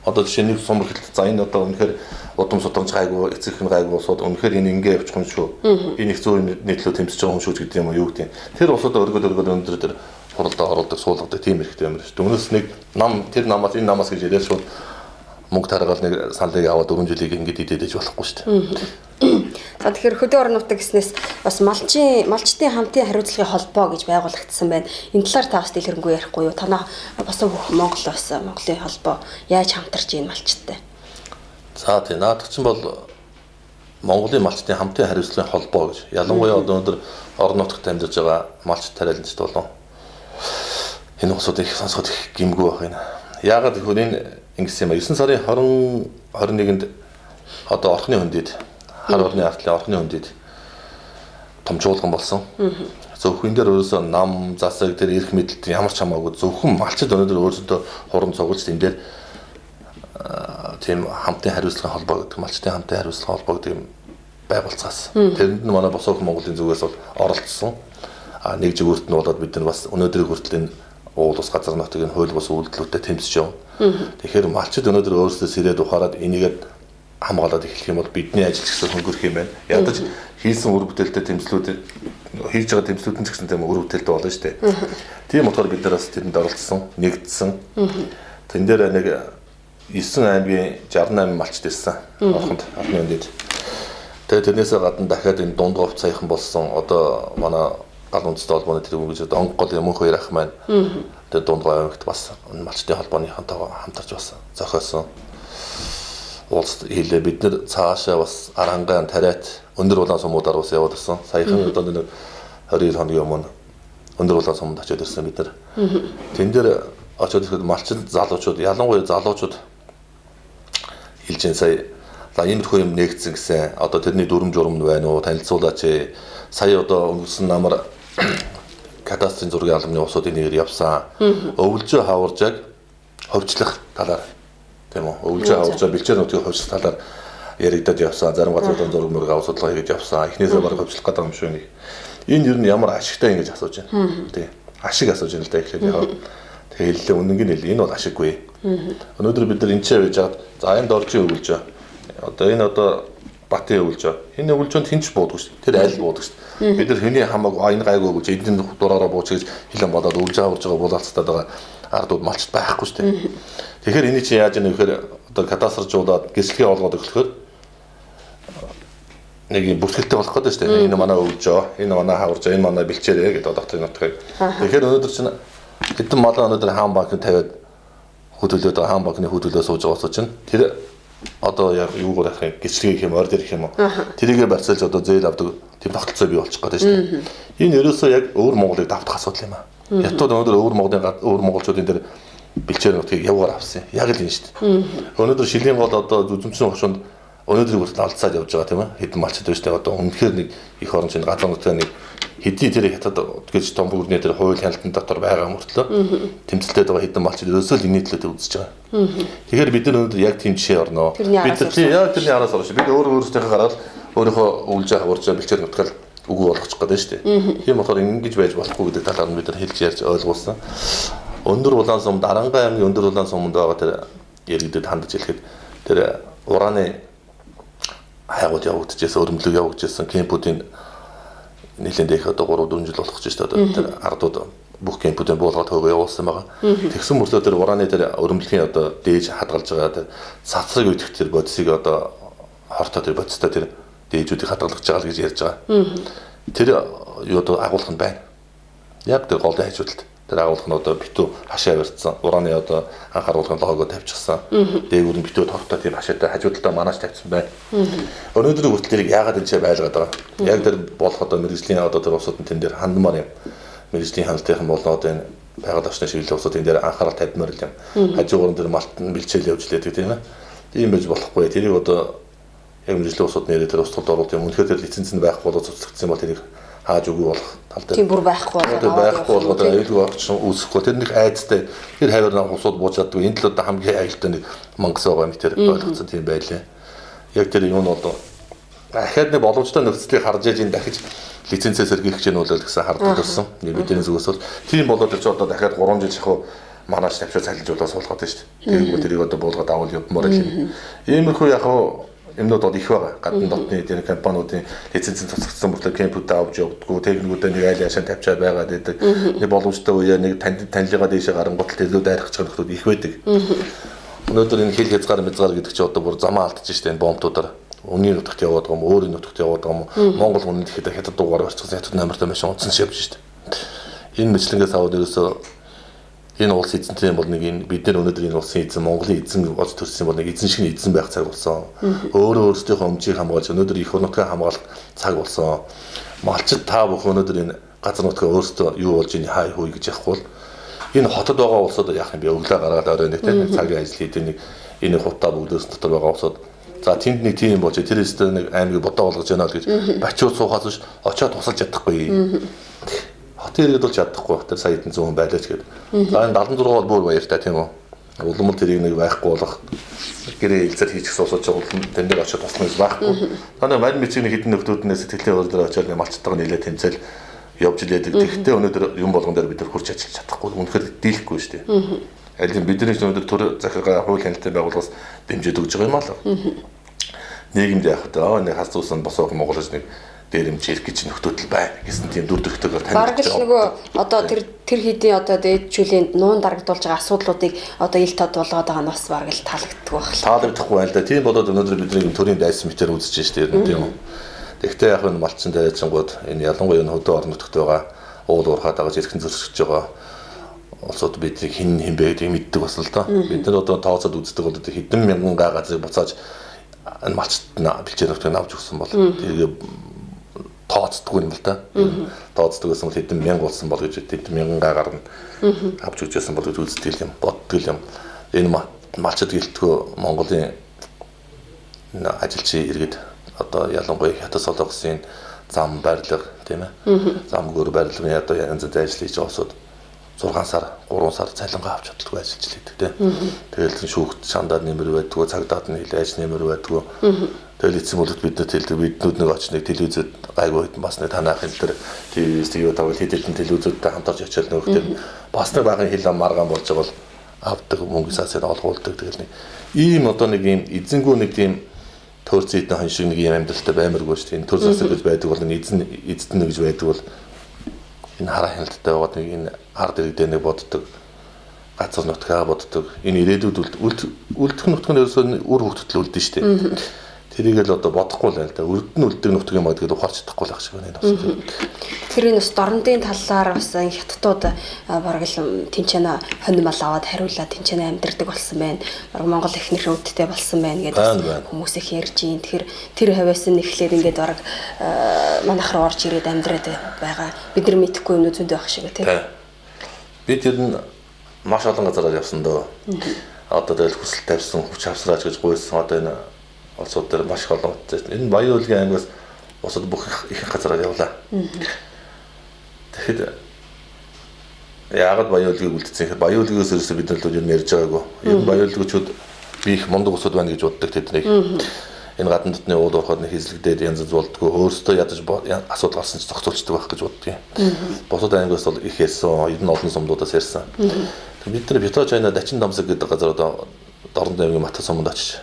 одоо жишээ нэг сум хэлт за энэ одоо үнэхээр удам судамж гайгүй эцэг хэн гайгүй усууд үнэхээр энэ ингээ явчих юм шүү. Энэ их зүүн нийтлүү тэмцэж байгаа юм шүү гэдэг юм уу юу гэдэг. Тэр усууд өргөд өндөр тэр хуралдаа оруулдаг суулгадаг тийм хэрэгтэй юм шүү. Өмнөөс нэг нам тэр намаас энэ намаас гэж яриад шууд мөнгө таргаал нэг саналыг аваад 4 жилийг ингэж идэж болохгүй шүү дээ. За тэгэхээр хөдөө орон нутаг гэснээс бас малчтын хамтын хариуцлагын холбоо гэж байгуулагдсан байна. Энэ талаар та бас дэлгэрэнгүй ярихгүй юу? Танаа босон бүх Монголын холбоо яаж хамтарч ийн малчттай? За тийм наадах чинь бол Монголын малчтын хамтын хариуцлагын холбоо гэж. Ялангуяа одоо өнөөдөр орон нутагт амьдарч байгаа малч тариаланчд болон энэ усууд их сонсоход их гимгүү байх юм. Яагаад гэвэл энэ ингэсэн юм а 9 сарын 21-нд одоо орхны хөндөд хар орны артлын орхны хөндөд томчуулган болсон. Зөвхөн дээр өөрөөсөө нам засаг тэр эрх мэдэлт ямар ч хамаагүй зөвхөн малчд өнөөдөр өөрсдөө хуран цугулж тэнд дээр тийм хамтын хариуцлагын холбоо гэдэг малчтын хамтын хариуцлагын холбоо гэдэг юм байгуулцгаасан. Тэрэнд нь манай босоо Монголын зүгээс бол оролцсон. Нэг зүгээрт нь болоод бид нар бас өнөөдрийн хүртэл энэ уул ус газар нутгийн хууль бус үйлдэлүүдэд тэмцэж явна. Тэгэхээр малчд өнөөдөр өөрсдөө сэрээд ухаарад энийгээд хамгаалаад эхлэх юм бол бидний ажил гэсэн хөнгөрөх юм байна. Ядаж хийсэн үр бүтээлтэй тэмцлүүд хийж байгаа тэмцлүүд нь ч гэсэн тийм үр бүтээлтэй болно шүү дээ. Тийм болохоор бид нар бас тэрэнд оролцсон, нэгдсэн. Тэн дээр нэг 9 аймгийн 68 малчд ирсэн. Орхонд орхны хөндөд. Тэгээд тэрнээсээ гадна дахиад энэ дунд говь саяхан болсон одоо манай гал үндэстэй холбооны тэр юм гэж одоо онгол юм хоёр ах маань тэр дунд говь аймагт бас малчтын холбооныхантайгаа хамтарч бас зохиосон. Улс хэлээ бид нар цаашаа бас арангаан тариат өндөр улаан сумуудаар бас яваад ирсэн. Саяхан одоо нэг 22 хоногийн өмнө өндөр улаан сумд очиод ирсэн бид нар. Тэн дээр очиод ирэхэд малчд залуучууд ялангуяа залуучууд хэлжин сая за иймэрхүү юм нэгдсэн гэсэн одоо тэрний дүрм журам байна уу танилцуулаач. Сая одоо өнгөрсөн намар кадастрын зургийн албаны усуудын нэгээр явсан. Өвлжөө хаваржааг ховчлох талаар тийм үү? Өвлжөө хаваржаа бэлчээр нутгийн ховчлох талаар яригдаад явсан. Зарим газруудын зураг мөрөг авах судалгаа хийж явсан. Эхнээсээ бараг ховчлох гэдэг юм шүү нэг. Энэ юу нь ямар ашигтай ингэж асууж байна. Тийм. Ашиг асууж байна л да ихлээр яа. Тэгээ хэллээ үнэнгийн хэл энэ бол ашиггүй. Өнөөдөр бид нар энэ ч байж хаад за энэ доржийн өвлжөө. Одоо энэ одоо батын өвлжөө. Энэ өвлжөөнд хинч буудаг шүү. Тэр аль буудаг шүү. Бид нар хүний хамаагүй энэ гайгүй гэж эдийн дураараа бууч гэж хэлэн бодоод өвлж аварж байгаа булаалцтаад байгаа ардууд малчд байхгүй шүү дээ. Тэгэхээр энийг чи яаж яах вэ гэхээр одоо кадастржуулаад гэрчлэгээ олгоод өглөхөөр нэг бүртгэлтэй болох гэдэг шүү дээ. Энэ манай өвлжөө, энэ манай хаваржаа, энэ манай бэлчээрээ гэдэг доктор нутгийг. Тэгэхээр өнөөдөр чинь хэдэн малаа өнөөдөр хаан банкнд тавиад хөдөлөөд байгаа хаан банкны хөдөлөө сууж байгаа чинь тэр одоо яг юугаар авах юм гэрчлэгийг хэм ордер их юм уу тэрийгэ барьцаалж одоо зээл авдаг тийм тогтолцоо бий болчих гээд шүү дээ. Энэ ерөөсөө яг өвөр Монголыг давтах асуудал юм аа. Ятууд өнөөдөр өвөр монголчуудын дээр бэлчээр нутгийг явгаар авсан. Яг л энэ шүү дээ. Өнөөдөр шилийн гол одоо зүзэмсэн хошуунд өнөөдрийг хүртэл алдсаад явж байгаа тийм ээ. Хэдэн малчд байна шүү дээ. Одоо үнэхээр нэг их орон чинь газар нутгийн нэг хэдий тэр хятад гэж том бүрний тэр хууль хяналтын дотор байгаа мөртлөө тэмцэлтэй байгаа хэдэн малчд ерөөсөө л энэ нийтлэлд үзэж байгаа. Тэгэхээр бид нар өнөөдөр яг тийм жишээ орно. Бид яг тэрний араас орно шүү. Бид өөрсдийнхээ гараад өөрийнхөө өвлж хаварж бэлчээр нутгаар үгүй болгочих гээд шүү дээ. Тийм болохоор ингэж байж болохгүй гэдэг талаар нь бид нар хэлж ярьж ойлгуулсан. Өндөр улаан сум Дарангай аймгийн өндөр улаан сумд байгаа тэр яригдэд хандаж хэлэхэд тэр ураны хайгууд явагдчихсан, өрөмлөг явагдчихсан кемпүүдийн нэлээд их одоо 3-4 жил болох ч шүү дээ. Тэр ардууд бүх кемпүүдийн буулгаад хөөгөө явуулсан байгаа. Тэгсэн мөртлөө тэр ураны тэр өрөмлөгийн одоо дээж хадгалж байгаа тэр цацраг үйдэх тэр бодисыг одоо хортой тэр бодистой тэр дээжүүдийг хадгалж байгаа л гэж ярьж байгаа. Тэр юу одоо агуулгах нь байна. Яг тэр голын хажуудалд тэр агуулгах нь одоо битүү хашаа барьцсан. Ураны одоо анх агуулгын лого тавьчихсан. Дээгүүр нь битүү тортой тийм хашаатай хажуудалдаа манаж тавьсан байна. Өнөөдрийн хүртэл тэрийг яагаад энэ ч байлгаад байгаа. Яг тэр болох одоо мэрэгжлийн одоо тэр усууд нь тэн дээр хандмаар юм. Мэргэжлийн хяналтынхан болоод энэ байгаль орчны чиглэлийн улсууд энэ дээр анхаарал тавьмаар юм. Хажуугаар дээр малтан бэлчээл явж лээдэг тийм ээ. Ийм байж болохгүй. Тэрийг одоо яг мэргэжлийн улсууд нэрээр тэр устгад оруулах юм. Үнэхээр тэр лиценз нь байхгүй болоод цуцлагдсан бол тэрийг хааж өгөө болох тал дээр. Тийм бүр байхгүй болгоод аюулгүй огч үүсэхгүй. Тэр нэг айцтай тэр хавар усууд бууж чаддаг. Энэ л одоо хамгийн аюултай нэг мангас байгаа юм тэр ойлгоцсон тийм байлаа. Яг тэр юм нь одоо дахиад нэг боломжтой нөхцөлийг харж яаж энэ дахиж лицензээ сэргийлэх гэж нүүлэл гэсэн харддаг болсон. Бидний зүгээс бол тийм болоод ч одоо дахиад 3 жил шахуу манаач тавьчаа цалинжуулаад суулгаад байна шүү дээ. Тэрийг тэрийг одоо буулгаад авал явмаар юм. Иймэрхүү яг юмнууд бол их байгаа. Гадны дотны тэр компаниудын лицензийн цуцгдсан бүртээ кемпүүд авч явдггүй, техникүүдээ нэг айл яшаа тавьчаад байгаад байдаг. Нэг боломжтой үеэр нэг танилгаа дээшээ гарангуут илүү дайрах гэж нөхдөд их байдаг. Өнөөдөр энэ хил хязгаар мэдгаар гэдэг чинь одоо бүр замаа алдчих шүү дээ энэ бомбтуудаар. Өмнөний нутагт яваад байгаа юм, өөрийн нутагт яваад байгаа юм. Монгол хүн ихэд хятад дугаар орчихсон хятад намартай машин унтсан шивж шүү дээ. Энэ мэтлэнгээс аваад ерөөсөө энэ улс эзэнтэй бол нэг энэ бид нар өнөөдөр энэ улсын эзэн Монголын эзэн болж төрсөн бол нэг эзэн шиг эзэн байх цаг болсон. Өөрөө өөрсдийнхөө өмчийг хамгаалж өнөөдөр их орнотыг хамгаалах цаг болсон. Малчид та бүхэн өнөөдөр энэ газар нутгаа өөрсдөө юу болж ийн хай хүй гэж яахгүй бол энэ хотод байгаа улсууд яах юм бэ? Өглөө гараад орой нэг тийм цагийн ажил хийдэг нэг энэ хутаа бүгдөөс дотор байгаа улсууд. За тэнд нэг тийм болж тэр өстө нэг аймаг бодоо болгож яана л гэж бачууд суухаас биш очиод тусалж чадахгүй. Хотын иргэд бол чадахгүй бах тэр сая хэдэн зуун байлаач гэдэг. За энэ 76 бол бүр баяртай тийм үү. Улам л тэрийг нэг байхгүй болох гэрээ хэлцэл хийчих суусаж байгаа улам тэн дээр очиод туслах юм байхгүй. Танай мань мичийн хэдэн нөхдүүднээс сэтгэлийн өөрөөр очиод нэг малчтайгаа нийлээ тэмцэл явж илээдэг. Тэгэхдээ өнөөдөр юм болгон дээр бид нар хурж ажиллаж чадахгүй. Үнэхээр дийлэхгүй шүү дээ. Аль нь бидний өнөөдөр төр захиргаа хууль хяналтын байгууллагаас дэмжиж өгч байгаа юм аа. Нийгэмд яах вэ? Нэг хас зүүсэн босоог Монголч нэг дээрэмж ирэх гэж нөхдөдөл байна гэсэн тийм дүр төрхтэйгээр таних. Бараг л нөгөө одоо тэр хэдийн одоо дээд чүлэнд нуун дарагдуулж байгаа асуудлуудыг одоо ил тод болгоод байгаа нь бас бараг л таалагддаг байх. Таалагдахгүй байна л да. Тийм болоод өнөөдөр бидний төрийн дайсан мэтэр үзэж штэ тийм үү. Тэгвэл яг энэ малчин дайрчингууд энэ ялангуяа энэ хөдөө орон нутагт байгаа уул уурхаад байгаа зэрхэн зөрчиж байгаа улсууд бидний хин бэ гэдгийг мэддэг бас л доо. Бид нар одоо тооцоод үздэг бол хэдэн мянган га газрыг буцааж энэ малчт бэлчээр нутгийг авч өгсөн бол тэрийг тооцдгүй юм л да. Тооцдог гэсэн бол хэдэн мянга болсон бол гэж хэдэн мянган гагаар нь авч өгчээсэн бол гэж үздэг юм, боддог юм. Энэ малчд гэлтгөө Монголын ажилчийн иргэд одоо ялангуяа хятад солонгосын зам барилга тийм ээ. Зам гөр барилгын одоо янз бүрийн ажил хийж олсод 6 сар, 3 сар цалингаа авч чаддаггүй ажиллаж лээдэг тийм. Тэгэл шүүхт шандаад нэмэр байдгүй, цагдаад нь хилээ ажил нэмэр байдгүй. Тэгэл эцсийн бүлэгт биднүүд хэлдэг биднүүд нэг очныг телевизэд гайгүй хэдэн бас нэг танаах энэ төр телевиз юу тавал хэдэн телевизүүдтэй хамтарч очиад нөгөөхдөө бас нэг багын хил маргаан болж байгаа бол авдаг мөнгөсөөс нь олгуулдаг. Тэгэл нэг ийм одоо нэг ийм эзэнгүү нэг тийм төрц эдэн хон шиг нэг юм амьдралтай баймаргүй шүү дээ. Энэ төрц засаг гэж байдаг бол энэ эзэдэн гэж байдаг бол энэ хараа хяналттай байгаад нэг энэ ард иргэдээ нэг боддог газар нутгаа боддог энэ ирээдүйд үлдэх нутг нь ерөөсөө үр хөвгтөл үлдэн шүү дээ. Тэрийг л одоо бодохгүй л байна л да. Үрд нь үлддэг нутг юм аа гэдэг ухаарч чадахгүй л ах шиг байна энэ бас. Тэр энэ бас дорнодын талаар бас хятадууд бараг л тэнцэнэ хонимал аваад хариулаад тэнцэнэ амьдэрдэг болсон байна. Бараг Монгол эхнэр өвдтэй болсон байна гэдэг хүмүүс их ярьж ийн. Тэгэхээр тэр хавьяас нь эхлээд ингээд бараг манайх руу орж ирээд амьдраад байгаа. Бид нар мэдэхгүй юм зөндөө байх шиг тийм. Би тэр нь маш олон газараар явсан дөө. Одоо тэгэл хүсэл тавьсан хүч авсраач гэж гуйсан одоо энэ улсууд дээр маш их олон утсан. Энэ Баян Улгийн аймагаас босод бүх их газараар явлаа. Тэгэхэд яагаад Баян Улгийг үлдсэн гэхээр Баян Улгиос ерөөсөө бид нар л юу ярьж байгаагүй. Ер нь Баян Улгичуд би их мундаг усуд байна гэж боддог тэднийг. Энэ гадна дотны уул уурхад нэг хэзлэгдээд янз бүр болдгоо өөрсдөө ядаж асуудал гарсан ч зохицуулцдаг байх гэж боддгийг. Босод аймагаас бол их ярьсан, ер нь олон сумдуудаас ярьсан. Бид нар Биточайна Дачин Дамсаг гэдэг газар одоо Дорнод аймгийн Матас суманд очиж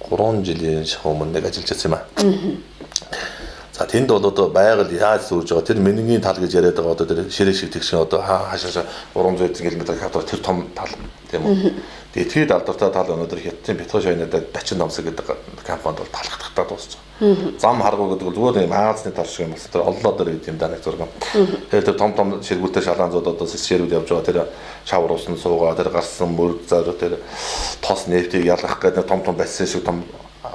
3 жилийн шахуу өмнө нэг ажиллаж байсан юм аа. За тэнд бол одоо байгаль яаж сүрж байгаа тэр менингийн тал гэж яриад байгаа одоо тэр ширээ шиг тэгшин одоо хаашаа 300 км хавдар тэр том тал тийм үү. Тэгээд тэр алдартай тал өнөөдөр Хятадын Биточайнад Дачин Дамсаг гэдэг компанид бол талхагдахтаа дууссан. Зам харгуу гэдэг бол зүгээр юм Азны тал шиг юм байна. Тэр оллоо дээр гэдэг юм даа нэг зураг. Тэгээд тэр том ширгүүртэй шалаанзууд одоо ширүүд явж байгаа тэр шавар усан суугаа тэр гарсан мөр зайр тэр тос нефтийг ялгах гэдэг том бассейн шиг том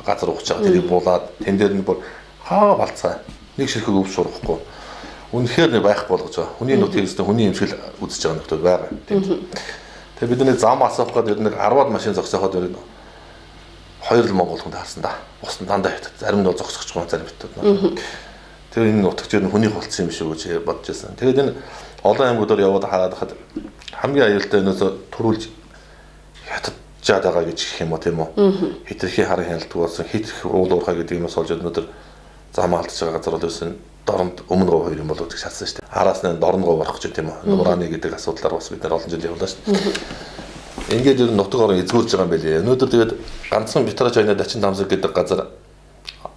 газар ухаж байгаа тэрийг буулаад тэн дээр нь бүр хаа балцаа нэг ширхэг өвс сурахгүй үнэхээр нэг байх болгож байгаа. Хүний нутгийг өстө хүний имшил үзэж байгаа нөхдөд байгаа. Тэгээ бид нэг зам асуух гэдэг нэг 10-аад машин зогсооход нэг 2 л Монгол хүнд харсан да. Бус нь дандаа хятад. Зарим нь зогсохч байгаа, зарим хятад. Тэгээ энэ нутагч нь хүний хулцсан юм шүү гэж бодож байсан. Тэгээд энэ олон аймагуудаар яваад хараад хахад хамгийн аюултай нөөс төрүүлж хятадчаад байгаа гэж гэх юм уу тийм үү? Хитрхи харын хяналтгүй болсон, хитрх уул уурхай гэдэг юмс олж өнөөдөр зам алдж байгаа газар бол байсан дорнд өмнө гоо 2 юм болоо гэж шатсан шүү дээ. Араас нь дорн гоо барах гэж тийм үү? Нурааны гэдэг асуудлаар бас бид нар олон жил явлаа шүү дээ. Ингээд ер нь нутаг орон эзгүүрж байгаа юм байлээ. Өнөөдөр тэгээд ганцхан Битара Чайна Дачин Тамсаг гэдэг газар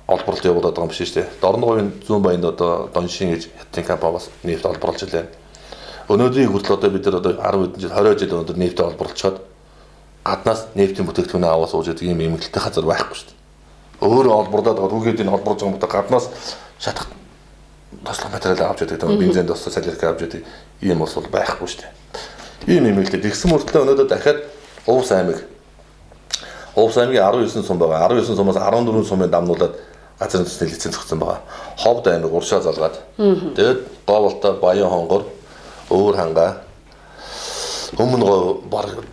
олборлолт явуулаад байгаа юм биш үү? Дорноговын зүүн баянд одоо Доншин гэж хятадын компани бас нефт олборлож илээ. Өнөөдрийг хүртэл одоо бид нар одоо 10 жил 20 жил өнөөдөр нефт олборлчоод гаднаас нефтийн бүтээгдэхүүнээ аваад сууж байгаа юм эмгэлтэй газар байхгүй шүү дээ. Өөрөө олборлоод байгаа түүхэд энэ олборлож байгаа юм гаднаас шатах тослох материал авч яадаг, бензин тосол салирк авч яадаг ийм бас бол байхгүй шүү дээ. Ийм эмгэлтэй тэгсэн мөртлөө өнөөдөр дахиад Увс аймгийн 19 сум байгаа. 19 сумаас 14 сумын дамнуулаад газрын төсний лиценз өгсөн байгаа. Ховд аймаг уршаа залгаад. Тэгээд Говолтой, Баян хонгор, Өвөр хангаа өмнө гоо баг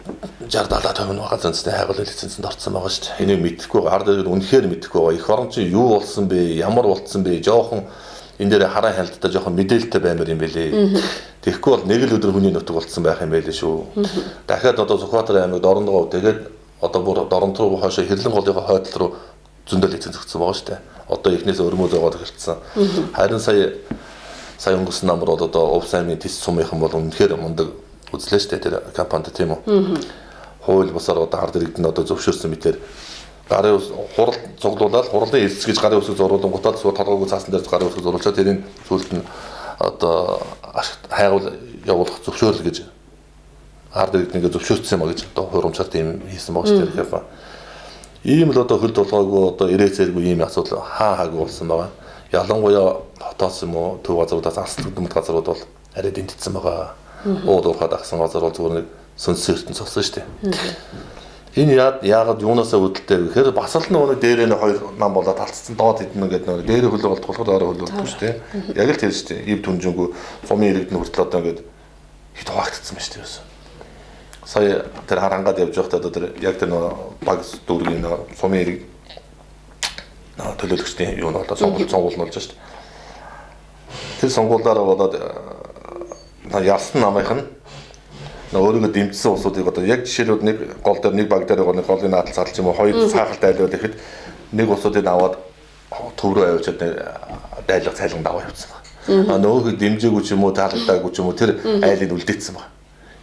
60-70% газрын төсний хайгуулын лицензэнд орсон байгаа шүү дээ. Энийг мэдэхгүй байгаа. Хард үнэхээр мэдэхгүй байгаа. Эх орон чинь юу болсон бэ? Ямар болцсон бэ? Жохон энэ дээр хараа хяналттай жоохон мэдээлэлтэй баймар юм бэлээ. Тэгэхгүй бол нэг л өдөр хүний нутаг болцсон байх юм байлээ шүү. Дахиад одоо Сүхбаатар аймаг Дорногов тэгээд одоо бүр Дорнот руу хойшоо Хэрлэн голынхоо хойдол руу зөндөл лиценз өгсөн байгаа шүү дээ. Одоо эхнээс өрмөө зөөгөөд эхэлсэн. Харин сая өнгөрсөн намар бол одоо Увс аймгийн тис сумынхан бол үнэхээр мундаг үзлээ шүү дээ тэр компанид тийм үү. Хууль бусаар одоо ард иргэдэнд одоо зөвшөөрсөн мэтээр гарын ус хурал цуглуулаад хурлын эсс гэж гарын усыг зуруулан гутаад суу толгойг цаасан дээр гарын усыг зуруулчаад тэрийг сүүлд нь одоо хайгуул явуулах зөвшөөрөл гэж ард иргэднийг зөвшөөрсөн юм а гэж одоо хуримчаар тийм хийсэн байгаа шүү дээ. Ийм л одоо хөл толгойгүй одоо ирээ зэргүй ийм асуудал хаагүй болсон байгаа. Ялангуяа хотоос юм уу төв газруудаас алслагдмал газрууд бол арай дэмтсэн байгаа. Ууд уурхад агсан газар бол зүгээр нэг сүнс ертөнц цогсон шүү дээ. Энэ яагаад юунаасаа үүдэлтэй вэ гэхээр бас л нөгөө дээрээ нэг 2 нам болоод талцсан доод хэдэн ингээд нөгөө дээрээ хөлөө болт болохоор өөрөө хөлөөдгүй шүү дээ. Яг л тэр шүү дээ. Ив түнжэнгүү сумын иргэдэн хүртэл одоо ингээд хит хуваагдсан байна шүү дээ. Сая тэр харангаад явж байхдаа одоо тэр яг тэр нөгөө баг дүүргийн сумын иргэд төлөөлөгчдийн юу нь болоо сонгуул нь болж шүү дээ. Тэр сонгуулаараа болоод ялсан намынх нь өөрийгөө дэмжсэн улсуудыг одоо яг жишээлбэл нэг гол дээр нэг баг дээр байгаа нэг голын наадал цаалж юм уу хоёр цаахалт айлвал ихэд нэг улсуудыг аваад төв рүү авчиад дайлах цайлганд аваа явуулсан байна. Нөгөөг дэмжээгүй ч юм уу таалагдаагүй ч юм уу тэр айлыг үлдээсэн байна.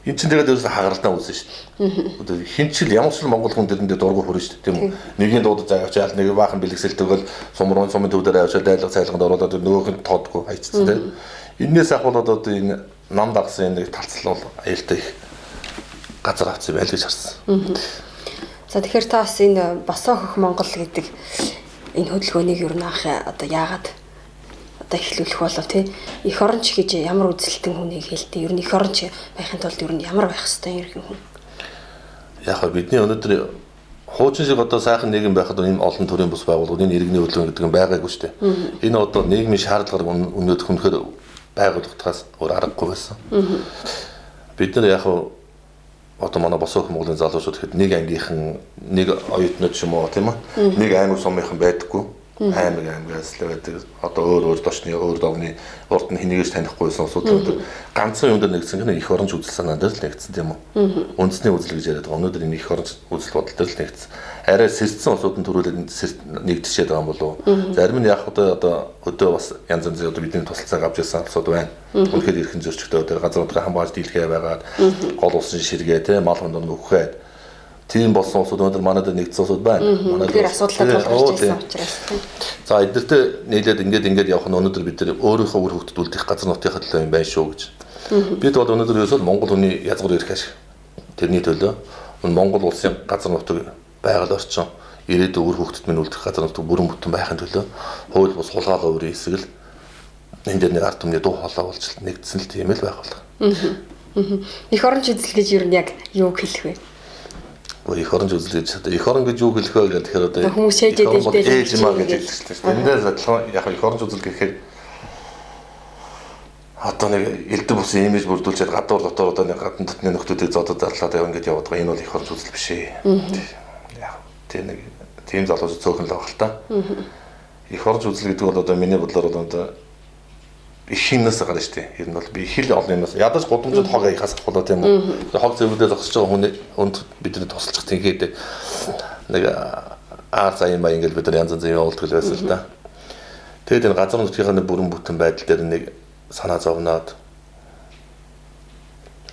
Энд чинь тэгээд ерөөсө хагаралтаа үүсэн шүү дээ. Хинчил ямар ч Монгол хүн дэрэндээ дургу хүрнэ шүү дээ тийм үү. Нэгийн дуудаж авчаал нэг баахан бэлгэсэлтэйгэл сумрын сумын төв дээр авчиад дайлах цайлганд оруулаад нөгөөх нь тоодгүй хайцсан тийм. Энээс ахуулаад одоо энэ нам дагсан нэг талцлал аюултай их газар авсан байл гэж харсан. За тэгэхээр та бас энэ босоо хөх Монгол гэдэг энэ хөдөлгөөнийг юу наах одоо яагаад одоо эхлүүлэх болов тий эх оронч гэж ямар үзэлтэн хүнийг хэлдэг ер нь эх оронч байхын тулд ер нь ямар байх хэвээр иргэн хүн. Яг хөө бидний өнөөдөр хуучин шиг одоо сайхан нийгэм байхад ийм олон төрлийн бус байгууллагын иргэний хөдөлгөөн гэдэг нь байгаагүй шүү дээ. Энэ одоо нийгмийн шаардлагаар өнөөдөр хүнхээр байгууллагатаас өөр аргагүй байсан. Бид нар яг одоо манай босоо хөх Монголын залуучууд гэхэд нэг ангийнхан нэг оюутнууд ч юм уу тийм үү нэг аймаг сумынхан байдаггүй. Аймагаас л байдаг. Одоо өөр дошны өөр довны урд нь хэнийгээс танихгүйсэн усууд ганцхан юм дээр нэгдсэн гэнэ эх оронч үзэл санаа дээр л нэгдсэн тийм үү. Үндэсний үзэл гэж яриад байгаа. Өнөөдөр энэ эх оронч үзэл бодол дээр л нэгдсэн. Арай сэрдсэн усууд нь төрүүлээд нэгдэшээд байгаа юм болов уу? Зарим нь яг одоо өдөө бас янз янз одоо бидний тусалцааг авч ирсэн усууд байна. Үнэхээр эрхэн зөрчигтэй өдөр газруудыг хамгаалж дийлхээ байгаад гол усан ширгээ тийм мал хондон өгөхээд тийм болсон усууд өнөөдөр манайд нэгдсэн усууд байна. Манайд тэр асуудлаа тулгарч ирсэн учраас. За эдгээртээ нийлээд ингээд явах нь өнөөдөр бид нар өөрийнхөө үр хөвгөд үлдэх газар нутгийн төлөө юм байна шүү гэж. Бид бол өнөөдөр ерөөсөө Монгол хүний язгуур ирэх ашиг. Тэрний төлөө Монгол улсын газар нутаг байгаль орчин ирээдүйн үр хөвгөд минь үлдэх газар нутаг бүрэн бүтэн байхын төлөө хууль бус хулгайлал өөрийн хэсэг л энэ дээр нэг ард түмний дуу хоолой болж нэгдсэн л тийм л байгуулга. Эх оронч үзэл гэж ер нь яг юу хэлэх вэ? Эх оронч үзэл гэж эх орон гэж юу хэлэх вэ гэхээр одоо хүмүүс шийдээд ээж маа гэж хэлдэг шүү дээ. Эндээс адилхан яг эх оронч үзэл гэхээр одоо нэг элдв бусын имиж бүрдүүлчихэд гадуур дотор одоо нэг гадна дотны нөхдүүдийг зодод зарлаад яваа ингэж яваад байгаа. Энэ бол их орж үзэл биш ээ. Яг тийм нэг тийм залуучууд цөөхөн л байгаа л та. Их орж үзэл гэдэг бол одоо миний бодлоор бол одоо их хинээс гарна шүү дээ. Ер нь бол би их л олон юмнаас ядаж гудамжид хог ихаас ахвалаа тийм үү. Хог зэврүүдээ зогсож байгаа хүний өнд бидний тусалчих тийгээд нэг заяа маяг ингээл бид нар янз янзын явуулдаг л байсан л да. Тэгээд энэ газар нутгийн бүрэн бүтэн байдал дээр нэг санаа зовноод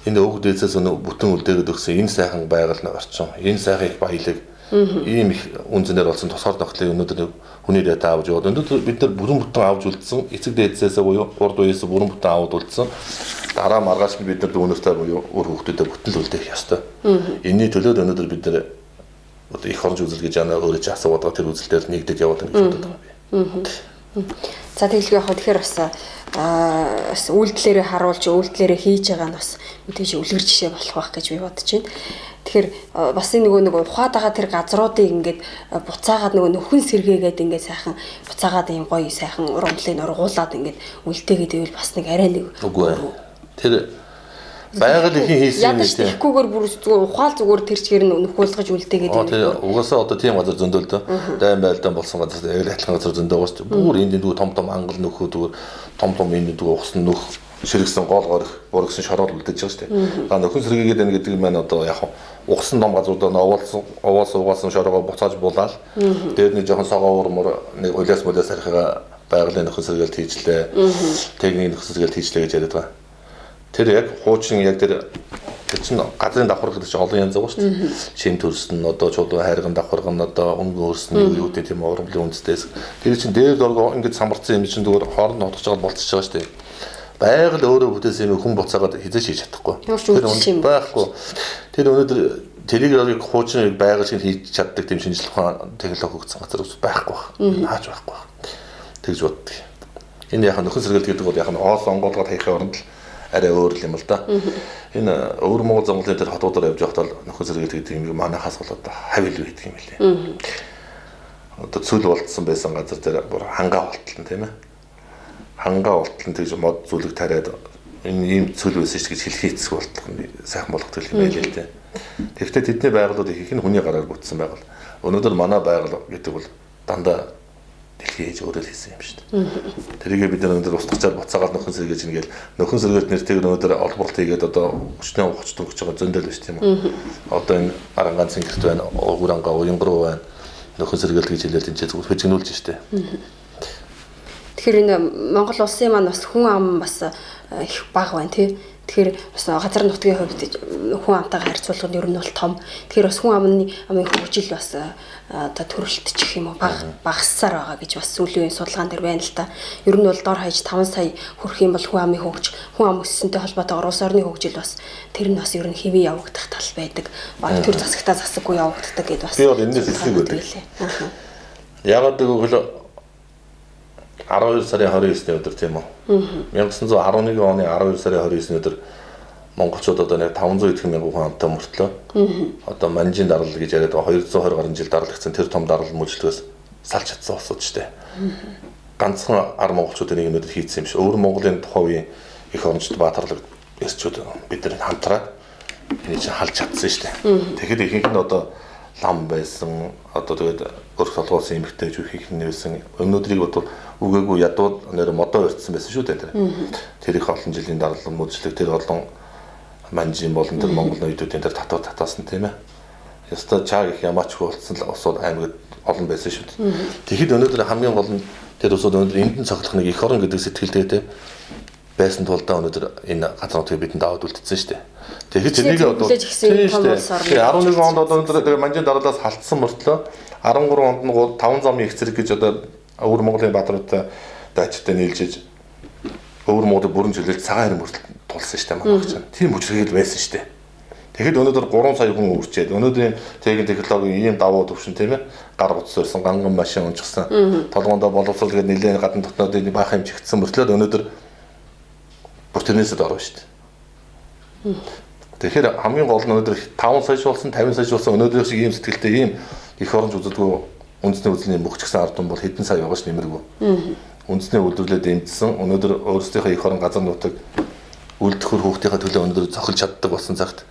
энэ өвөг дээсээс бүтэн үлдээгээд өгсөн энэ сайхан байгаль орчин, энэ сайхан их баялаг ийм их үнзэнээр болсон тусгаар нөхцөлийг өнөөдөр хүний дэд авч яваад өнөөдөр бид нар бүрэн бүтэн авч үлдсэн эцэг дээдсээс буюу урд үеэс бүрэн бүтэн аваад үлдсэн дараа маргааш нь бид нар дүүнэртэй буюу өөр хүүхдүүдэд бүтэн л үлдээх ёстой. Энийний төлөө өнөөдөр бид нар одоо их оронж үзэл гэж яана өөрөө ч асууад байгаа тэр үзэл дээр нэгдэж яваад байгаа гэж боддог байгаа би. За тэгэлгүй яг тэгэхээр бас үйлдэлээрээ харуулж үйлдэлээрээ хийж байгаа нь бас мэдээж үлгэр жишээ болох байх гэж би бодож байна. Тэгэхээр бас энэ нөгөө ухаад байгаа тэр газруудыг ингээд буцаагаад нөгөө нөхөн сэргээгээд ингээд сайхан буцаагаад ийм гоё сайхан урамлыг ургуулад ингээд үлдээгээд ивэл бас нэг арай нэг үгүй тэр байгаль ихийн хийсэн юм тийм. Тэгэхгүйгээр бүр зүгээр ухаал зүгээр тэр чигээр нь нөхүүлгэж үлдээгээд юм. Тийм угаасаа одоо тийм газар зөндөл дөө. Дайм байлдаан болсон газар яг адилхан газар зөндөө байгаа шүү дээ. Бүр энд дүү том ангал нөхөө зүгээр том энд дүү ухсан нөх ширгсэн гол горих бургсан шороор үлдээж байгаа шүү дээ. Нөхөн сэргээгээд байна гэдэг нь маань одоо яг ухсан том газруудаа угаасан шороогоо буцааж булаад дээр нэг жоохон согоо урмөр нэг улаас арихгаа байгалийн нөхөн сэргээлт хийжлээ. Техникийн нөхөн сэргээлт хийжлээ гэж яриад байгаа. Тэр яг хуучин яг тэр чинь газрын давхар гэдэг чинь олон янз байгаа шүү дээ. Шим төрсөн одоо чулуу хайрган давхар гэн одоо өнгө өрсөн юу гэдэг тийм урамлын үндэстээс. Тэр чинь дээр дөргөө ингэж самарсан юм чинь зүгээр хооронд нотгож байгаа болчихж байгаа шүү дээ. Байгаль өөрөө бүтээсэн юм хүн буцаагаад хизээч хийж чадахгүй. Тэр байхгүй. Тэр өнөөдөр тэрийг хуучин байгаль шиг хийж чаддаг тийм шинжилгээ ухаан технологи хөгжсөн газар байхгүй байна. Хааж байхгүй байна. Тэгж боддог. Энэ яг нөхөн сэргэлт гэдэг бол яг оос онгоолгоод хийхээ оронд л арай өөр юм л да. Энэ өвөр Монгол зонголын тэр хотуудаар явж байхдаа нөхөн сэргэлт гэдэг юм манайхаас болоод хавил байдаг юм лээ. Одоо цүл болцсон байсан газар дээр бүр хангаа болтлон тийм ээ. Хангаа болтлон тэгж мод зүлэг тариад энэ ийм цүл байсан ч гэж хэлхий эцэг болтлон сайхан болгох юм байл л дээ. Тэгэхдээ тэдний байгууллагууд их нь хүний гараар бүтсэн байгаль. Өнөөдөр манай байгууллага гэдэг бол дандаа дэлхий ээж өөрөө хийсэн юм шүү дээ. Тэрийгээ бид нар өнөөдөр устгачаар буцаагаад нөхөн сэргээж ингээл нөхөн сэргээлт нэртэйг өнөөдөр олборлт хийгээд одоо 30 30 дөнгөж байгаа зөндөл биш тийм үү. Одоо энэ арангаан цэнгэрт байна, уурангаа уянгруу байна. Нөхөн сэргээлт гэж хэлээд энэ зүгээр хөжигнүүлж штэ. Тэгэхээр энэ Монгол улсын маань бас хүн ам бас их бага байна тий. Тэгэхээр бас газар нутгийн хувьд хүн амтайгаар харьцуулахад ер нь бол том. Тэгэхээр бас хүн амын хөгжил бас одоо төрөлтчих юм уу багассаар байгаа гэж бас сүүлийн үеийн судалгаан дээр байна л та. Ер нь бол дор хаяж 5 сая хүрэх юм бол хүн амын хүн ам өссөнтэй холбоотойгоор улс орны хөгжил бас тэр нь бас ер нь хэвээ явагдах тал байдаг. Баг төр засагтаа засаггүй явагддаг гэдээ бас. Би бол энэс хэлдэг байдаг. Яагаад гэвэл 12 сарын 29-ний өдөр тийм үү. 1911 оны 12 сарын 29-ний өдөр монголчууд одоо нэг 500 идэх мянган хүн амтай мөртлөө. Одоо манжийн дарал гэж яриад байгаа 220 гаруй жил даралгдсан тэр том дарал мөчлөгөөс салж чадсан улсууд шүү дээ. Ганцхан ар монголчуудын нэг өнөдөр хийцсэн юм шиг. Өвөр Монголын тухайн үеийн их орончд баатарлаг эрчүүд бид нар хамтраад энэ чинь халж чадсан шүү дээ. Тэгэхээр ихэнх нь одоо лам байсан одоо тэгээд өрх толгоосон эмэгтэйч их нь байсан. Өнөөдрийг бодвол үгээгүй ядууд нэр модоо өртсөн байсан шүү дээ. Тэр их олон жилийн дарал мөчлөг тэр олон манжин болон тэр Монгол ноёдуудын тэр татаасан тийм ээ. Яста чаг их ямаач хуулсан л усууд аймагт олон байсан шүү дээ. Тэгэхэд өнөөдөр хамгийн гол нь тэр усууд өнөөдөр эндэн цоглох нэг их орон гэдэг сэтгэлдээ байсан тулдаа өнөөдөр энэ газар нутгийг бидэнд аваад үлдсэн шүү дээ. Тэгэхээр тэрийг одоо 11 онд одоо өнөөдөр манжин дараалаас халтсан мөртлөө 13 онд нь 5 замын их зэрэг гэж одоо өвөр Монголын баатруудтай дайчтай нийлжиж өвөр Монголын бүрэн чөлөөлт цагаан хэрэг мөртөл тулсан шүү дээ манайх чинь. Тийм хүчрхийл байсан шүү дээ. Тэгэхэд өнөөдөр 3 сая хүн үрчээд өнөөдрийн технологийн ийм давуу төвшин тийм ээ гар утас өрсөн ганган машин унжсан толгоондоо боловсрол гэдэг нэлээд гадна дотнод баах юм чигдсэн мөртлөө өнөөдөр бүр тэрнээсээ орно шүү дээ. Тэгэхээр хамгийн гол нь өнөөдөр 5 сая болсон 50 сая болсон өнөөдрийн шиг ийм сэтгэлтэй ийм их оронж үзэлгүй үндэсний үзлийн мөхчгсөн ард түмэн бол хэдэн сая байгаа ш нэмэргүй. үндэсний үйлдвэрлэлд дэмжсэн өнөөдөр өөрсдийнхөө эх орон газар нутаг үлдэх хүүхдийнхээ төлөө өнөөдөр цохилж чаддаг болсон цагт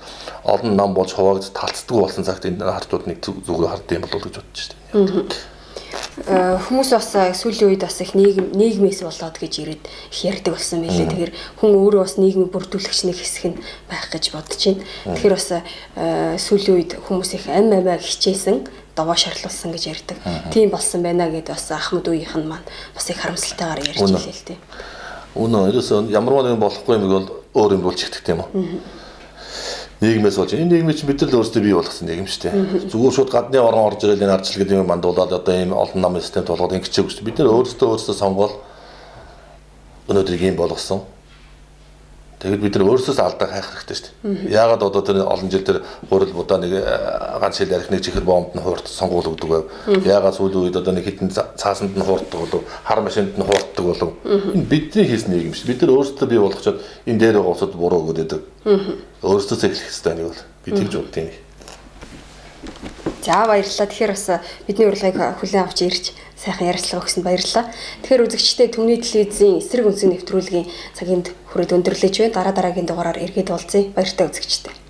олон нам болж хуваагдж талцдаг болсон цагт энэ хартууд нэг зүгээр хардсан юм болов уу гэж бодож байна. Хүмүүс бас сүүлийн үед бас их нийгмээс болоод гэж ирээд их ярьдаг болсон байлээ. Тэгэхээр хүн өөрөө бас нийгмийн бүрдүүлэгч нэг хэсэг нь байх гэж бодож байна. Тэгэхээр бас сүүлийн үед хүмүүс их амиа хичээсэн довоо шарлуулсан гэж ярьдаг. Тийм болсон байна гэдээ бас Ахмад үеийнх нь маань бас их харамсалтайгаар ярьж илээ л дээ. Үнэ ерөөсөө ямар нэгэн болохгүй юм бол өөр юм болж ихтэй юм уу? Нийгмээс болж энэ нийгмийн чинь бид нар л өөрсдөө бий болгосон нийгэм шүү дээ. Зүгээр шууд гадны орон орж ирэл энэ ардчил гэдэг юм мандуулаад одоо ийм олон намын системд болгоод ингэчээ гэж бид нар өөрсдөө сонгоод өнөөдөр ийм болгосон. Тэгээд бид нар өөрсдөөс алдаа хайх хэрэгтэй шүү дээ. Яагаад одоо тэр олон жил тэр хурал будаа нэг ганц хил ярих нэг чихэр бомбд нь хуурд сонгуул өгдөг байв. Яагаад сүүлийн үед одоо нэг хитэн цаасанд нь хуурддаг болов, хар машинд нь хуурддаг болов. Энэ бидний хийсэн нийгэм шүү. Бид нар өөрсдөө бий болгочоод энэ дээр байгаа улсууд буруу өгөөд. Өөрсдөөс эхлэх хэрэгтэй нэг бол би тэгж боддیں۔ За баярлалаа. Тэгэхээр бас бидний урилгыг хүлээн авч ирж сайхан ярилцлага өгсөнд баярлалаа. Тэгэхээр үзэгчдээ Төмний телевизийн эсрэг үндэсний нэвтрүүлгийн цагийн хүрээд өндөрлөж байна. Дараагийн дугаараар эргээд уулзъя. Баяртай үзэгчдээ.